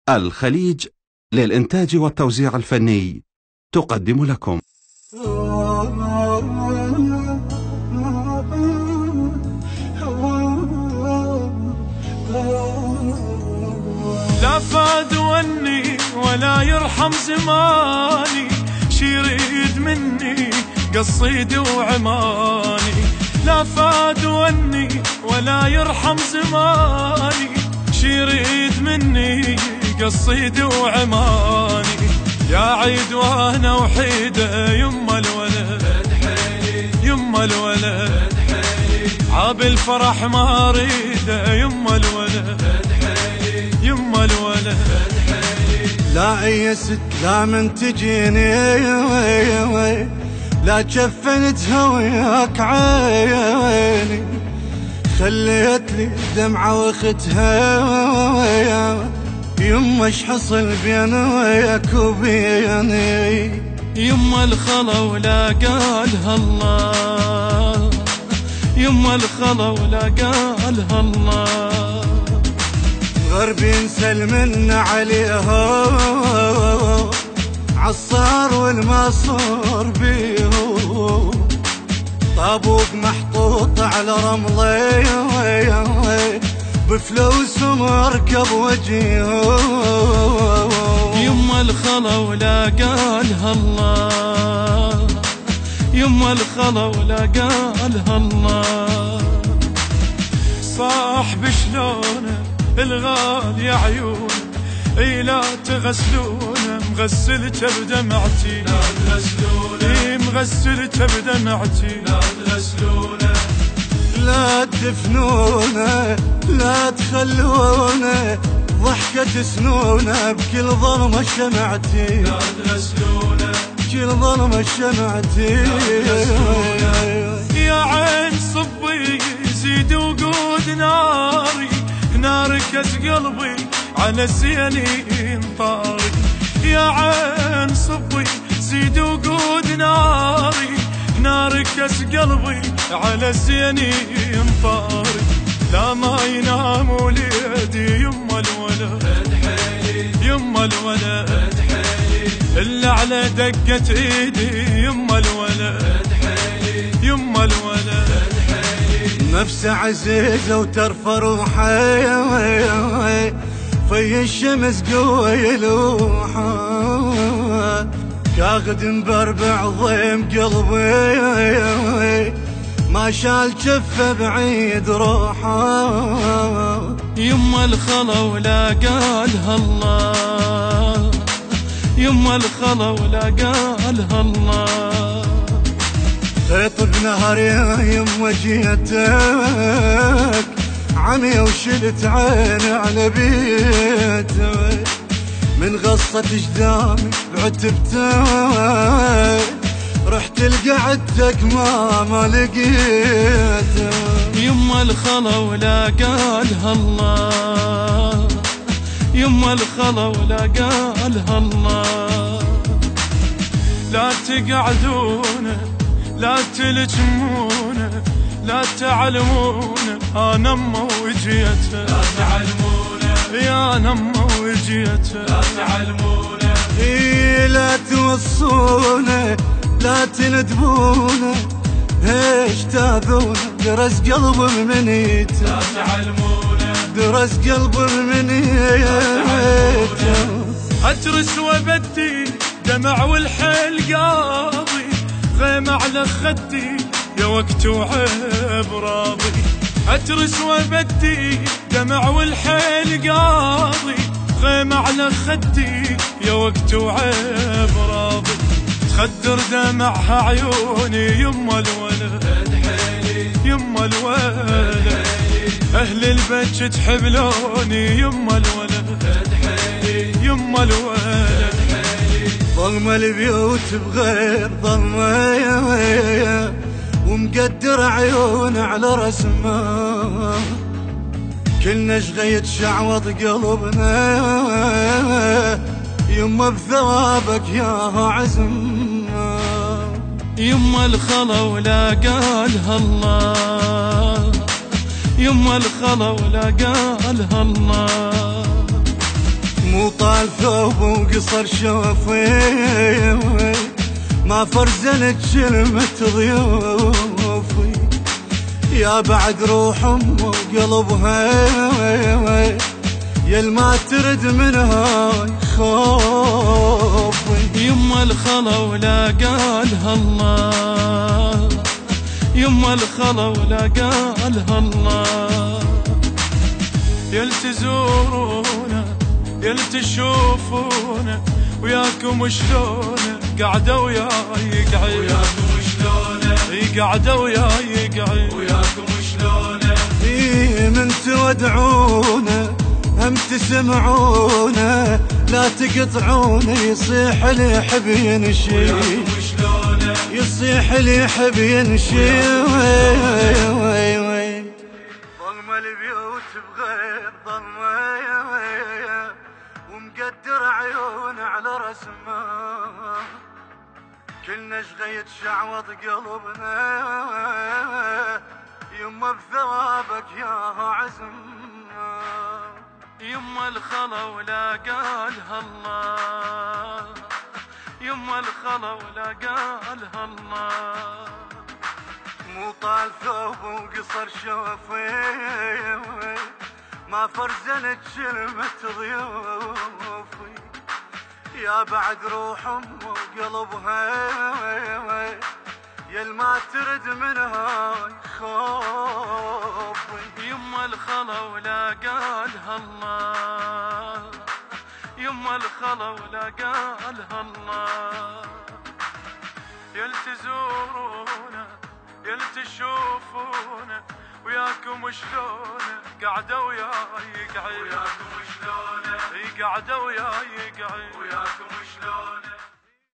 الخليج للإنتاج والتوزيع الفني تقدم لكم. لا فاد وني ولا يرحم زماني، شي يريد مني قصيدي وعماني. لا فاد وني ولا يرحم زماني، شي يريد مني قصيدي وعماني. يا عيد وانا وحيده يما الولد، يما الولد عاب الفرح ما اريده، يما الولد، يما الولد. لا يا ست لا من تجيني، لا جفنتها وياك عيني، خليت لي دمعة واختها. يما اش حصل بين وياك وبيني؟ يما الخلا ولا قالها الله، يما الخلا ولا قالها الله. غربين سلمنا عليها، عالصار والمصور بيهو، طابوق محطوط على رملي، بفلوس مركب وجيهو. يما الخلا ولا قالها الله، يما الخلا ولا قالها الله. صاحب شلونه الغالي عيونه، اي لا تغسلونه، مغسلته بدمعتي. لا تغسلونه، مغسلته بدمعتي. لا تغسلونه، لا تدفنونه، لا تخلونه، ضحكة سنونه بكل ظلمة شمعتي. لا تغسلونه، بكل ظلمة شمعتي. يا عين صبي زيد وقود ناري، ناركت قلبي على سينين طاري. يا عين صبي زيد وقود ناري، ناركت قلبي على سينين طاري. لا ما ينام وليدي يما الولد، يما الولد إلا على دقة ايدي. يما الولد، يما الولد نفسه عزيزة وترفع روحي، في الشمس قوة يلوحه، كاخد مبربع ضيم قلبي، ما شال جفه بعيد روحه. يما الخلا ولا قالها الله، يما الخلا ولا قالها الله. خيط بنهر يما جيتك، عمي وشلت عيني على بيتك، من غصة جدامي بعتبتك، رحت لقعدتك ما لقيتك. يما الخلا ولا قالها الله، يما الخلا ولا قالها الله. لا تقعدونه، لا تلجمونه، لا تعلمونه، انا امه وجيته. لا تعلمونه يا امه وجيته. لا تعلمونه، لا توصونه، لا تندبونه، ايش تاذونه، درس قلب منيته. لا تعلمونه، درس قلب منيته. اترس وبدي دمع والحيل قاضي، غيم على خدي يا وقت وعيب راضي. اترس وبدي دمع والحيل قاضي، غيم على خدي يا وقت وعيب راضي. تخدر دمعها عيوني يما الولد، يما الولد اهل البيت تحب لوني. يما الولد، يما الولد ظلمة البيوت بغير ظلمة، ومقدر عيون على رسمه، كلنا شغيت شعوط قلبنا، يما بثوابك ياها عزمنا. يما الخلا ولا قالها الله، يما الخلا ولا قالها الله. مو طال ثوب وقصر شوفي، ما فرزنت كلمة ضيوفي، يا بعد روح أم وقلبها يل ما ترد من هاي خوفي. يما الخلا ولا قالها الله، يما الخلا ولا قالها الله، يل تزورونا يل تشوفونا وياكم شلونه قعدة وياي قعيد، وياكم شلونه قعدة وياي قعيد، وياكم شلونه من تودعونا هم تسمعونا لا تقطعونا، يصيح اللي يحب ينشي، يصيح اللي يحب ينشي. ظلمة البيوت بغير ظلمة ومقدر عيون على رسمه، كلنا شغيت شعوط قلبنا، يما بثوابك ياها عزم. يما الخلا ولا قالها الله، يما الخلا ولا قالها الله، مو طال ثوب وقصر شوفي، ما فرزنت كلمة ضيوفي، يا بعد روح أم وقلبها يل ما ترد من هاي خوفي. يما الخلا ولا قالها الله، يما الخلا ولا قالها الله، يل تزورونا يل تشوفونا وياكم شلونه قعدة وياي قعيد، وياكم شلونه قعدة وياي قعيد، وياكم شلونه